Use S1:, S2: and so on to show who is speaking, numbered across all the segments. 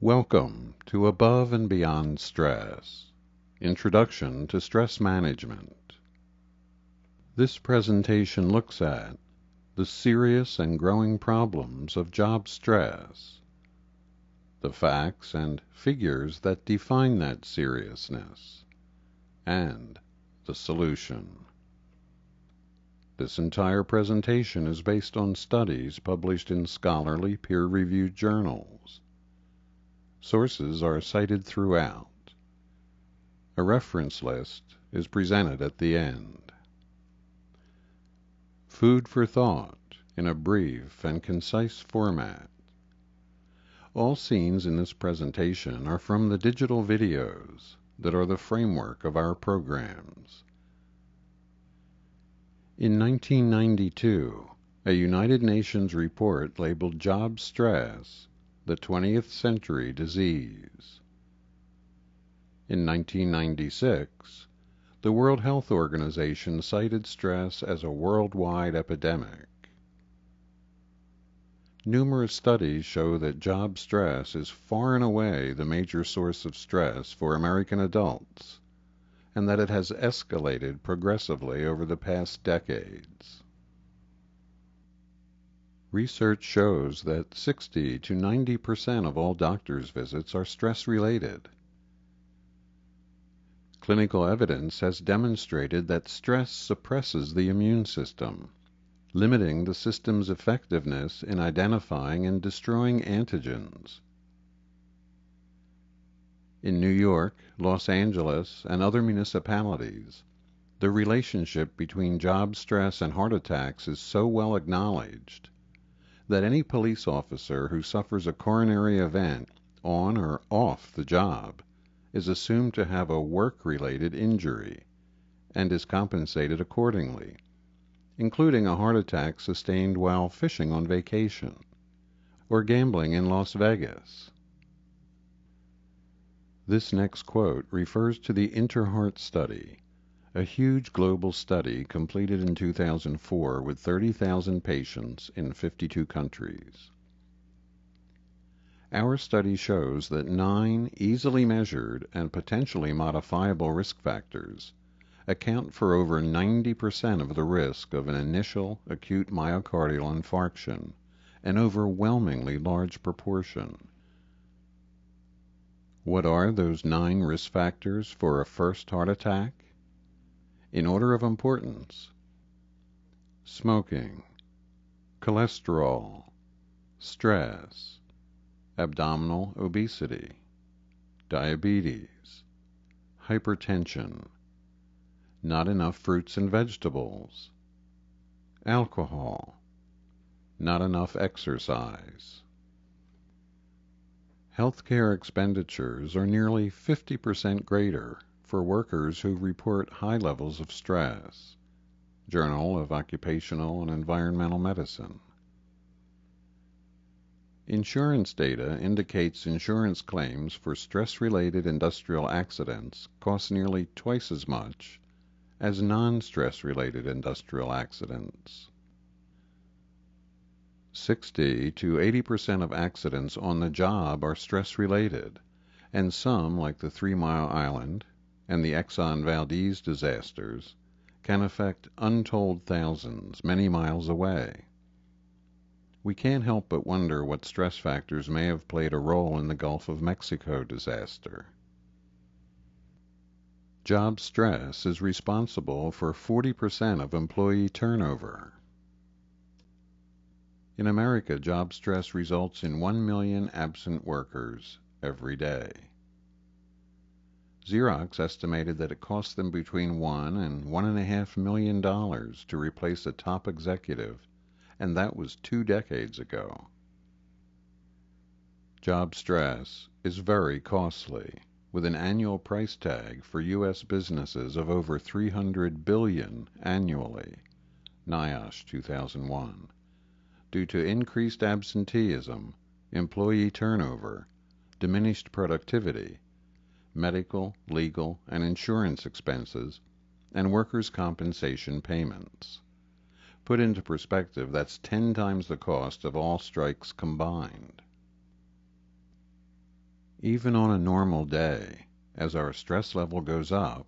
S1: Welcome to Above and Beyond Stress, Introduction to Stress Management. This presentation looks at the serious and growing problems of job stress, the facts and figures that define that seriousness, and the solution. This entire presentation is based on studies published in scholarly peer-reviewed journals. Sources are cited throughout. A reference list is presented at the end. Food for thought in a brief and concise format. All scenes in this presentation are from the digital videos that are the framework of our programs. In 1992, a United Nations report labeled job stress the 20th century disease. In 1996, the World Health Organization cited stress as a worldwide epidemic. Numerous studies show that job stress is far and away the major source of stress for American adults, and that it has escalated progressively over the past decades. Research shows that 60 to 90% of all doctors' visits are stress-related. Clinical evidence has demonstrated that stress suppresses the immune system, limiting the system's effectiveness in identifying and destroying antigens. In New York, Los Angeles, and other municipalities, the relationship between job stress and heart attacks is so well acknowledged that any police officer who suffers a coronary event on or off the job is assumed to have a work-related injury and is compensated accordingly, including a heart attack sustained while fishing on vacation or gambling in Las Vegas. This next quote refers to the InterHeart study, a huge global study completed in 2004 with 30,000 patients in 52 countries. Our study shows that 9 easily measured and potentially modifiable risk factors account for over 90% of the risk of an initial acute myocardial infarction, an overwhelmingly large proportion. What are those 9 risk factors for a first heart attack? In order of importance: smoking, cholesterol, stress, abdominal obesity, diabetes, hypertension, not enough fruits and vegetables, alcohol, not enough exercise. Healthcare expenditures are nearly 50% greater for workers who report high levels of stress. Journal of Occupational and Environmental Medicine. Insurance data indicates insurance claims for stress-related industrial accidents cost nearly twice as much as non-stress-related industrial accidents. 60 to 80% of accidents on the job are stress-related, and some, like the 3 Mile Island and the Exxon Valdez disasters, can affect untold thousands many miles away. We can't help but wonder what stress factors may have played a role in the Gulf of Mexico disaster. Job stress is responsible for 40% of employee turnover. In America, job stress results in 1 million absent workers every day. Xerox estimated that it cost them between $1 and $1.5 million to replace a top executive, and that was 2 decades ago. Job stress is very costly, with an annual price tag for U.S. businesses of over $300 billion annually, NIOSH 2001, due to increased absenteeism, employee turnover, diminished productivity, medical, legal, and insurance expenses, and workers' compensation payments. Put into perspective, that's 10 times the cost of all strikes combined. Even on a normal day, as our stress level goes up,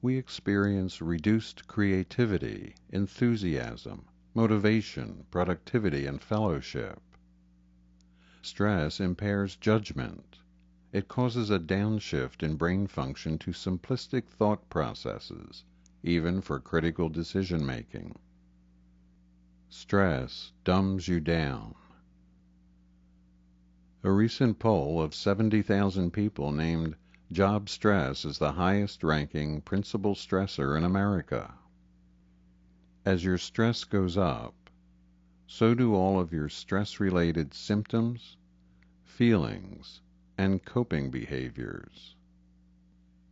S1: we experience reduced creativity, enthusiasm, motivation, productivity, and fellowship. Stress impairs judgment. It causes a downshift in brain function to simplistic thought processes, even for critical decision making. Stress dumbs you down. A recent poll of 70,000 people named job stress as the highest ranking principal stressor in America. As your stress goes up, so do all of your stress-related symptoms, feelings, and coping behaviors.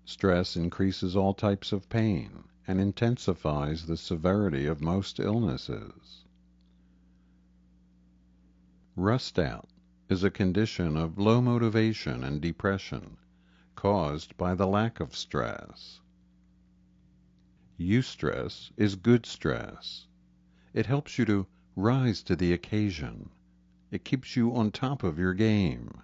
S1: Stress increases all types of pain and intensifies the severity of most illnesses. Rust out is a condition of low motivation and depression caused by the lack of stress. Eustress is good stress. It helps you to rise to the occasion. It keeps you on top of your game.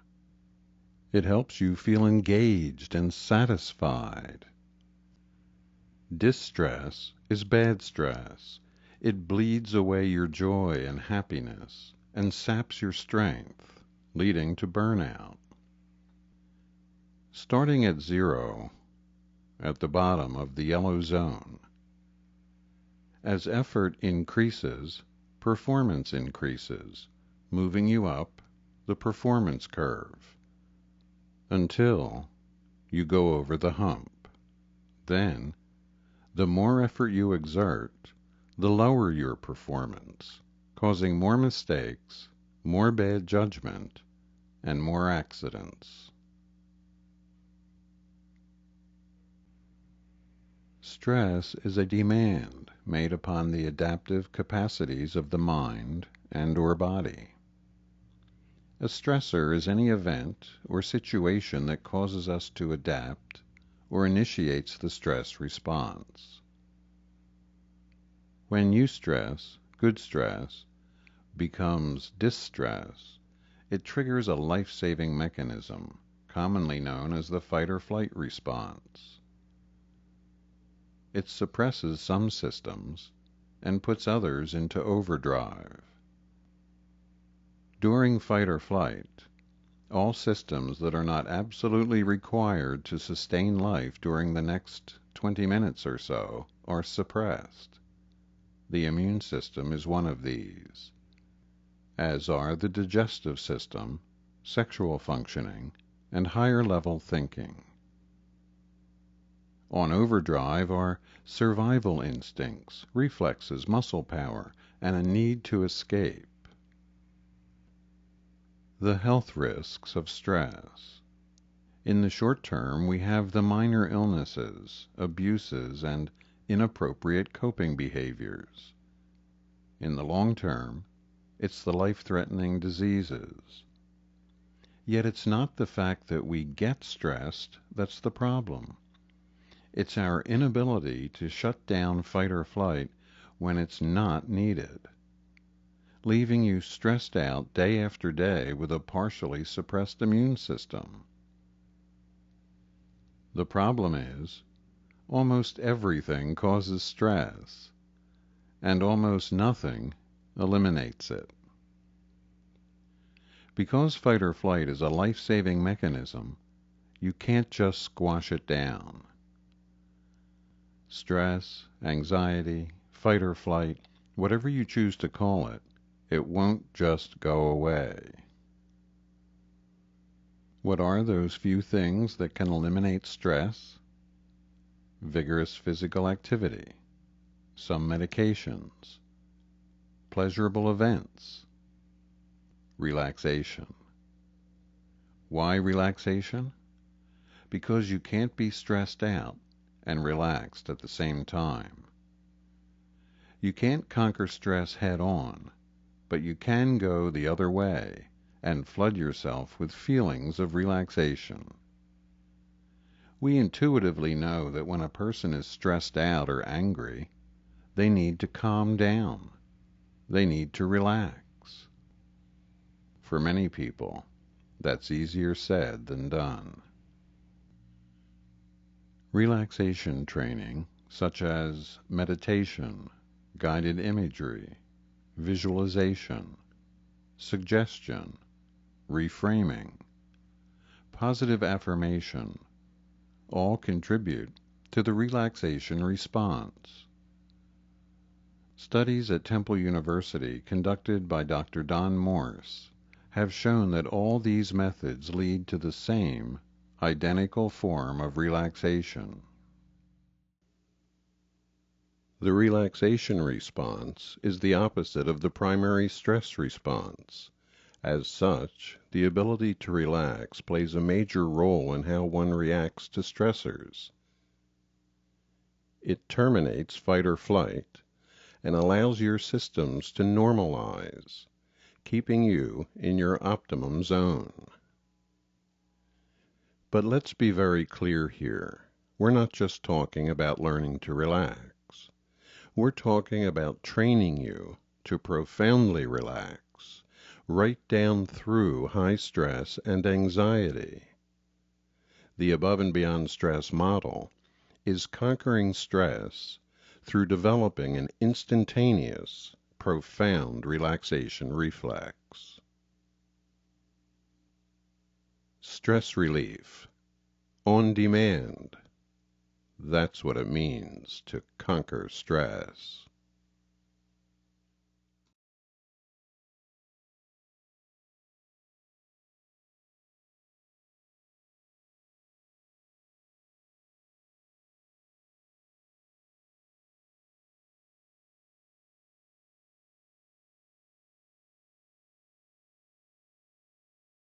S1: It helps you feel engaged and satisfied. Distress is bad stress. It bleeds away your joy and happiness and saps your strength, leading to burnout. Starting at 0, at the bottom of the yellow zone. As effort increases, performance increases, moving you up the performance curve, until you go over the hump. Then, the more effort you exert, the lower your performance, causing more mistakes, more bad judgment, and more accidents. Stress is a demand made upon the adaptive capacities of the mind and or body. A stressor is any event or situation that causes us to adapt or initiates the stress response. When eustress, good stress, becomes distress, it triggers a life-saving mechanism, commonly known as the fight-or-flight response. It suppresses some systems and puts others into overdrive. During fight or flight, all systems that are not absolutely required to sustain life during the next 20 minutes or so are suppressed. The immune system is one of these, as are the digestive system, sexual functioning, and higher-level thinking. On overdrive are survival instincts, reflexes, muscle power, and a need to escape. The health risks of stress. In the short term, we have the minor illnesses, abuses, and inappropriate coping behaviors. In the long term, it's the life-threatening diseases. Yet it's not the fact that we get stressed that's the problem. It's our inability to shut down fight or flight when it's not needed, leaving you stressed out day after day with a partially suppressed immune system. The problem is, almost everything causes stress, and almost nothing eliminates it. Because fight or flight is a life-saving mechanism, you can't just squash it down. Stress, anxiety, fight or flight, whatever you choose to call it, it won't just go away. What are those few things that can eliminate stress? Vigorous physical activity, some medications, pleasurable events, relaxation. Why relaxation? Because you can't be stressed out and relaxed at the same time. You can't conquer stress head on, but you can go the other way and flood yourself with feelings of relaxation. We intuitively know that when a person is stressed out or angry, they need to calm down. They need to relax. For many people, That's easier said than done. Relaxation training, such as meditation, guided imagery, visualization, suggestion, reframing, positive affirmation, all contribute to the relaxation response. Studies at Temple University conducted by Dr. Don Morse have shown that all these methods lead to the same identical form of relaxation. The relaxation response is the opposite of the primary stress response. As such, the ability to relax plays a major role in how one reacts to stressors. It terminates fight or flight and allows your systems to normalize, keeping you in your optimum zone. But let's be very clear here. We're not just talking about learning to relax. We're talking about training you to profoundly relax, right down through high stress and anxiety. The above and beyond stress model is conquering stress through developing an instantaneous, profound relaxation reflex. Stress relief. On demand. That's what it means to conquer stress.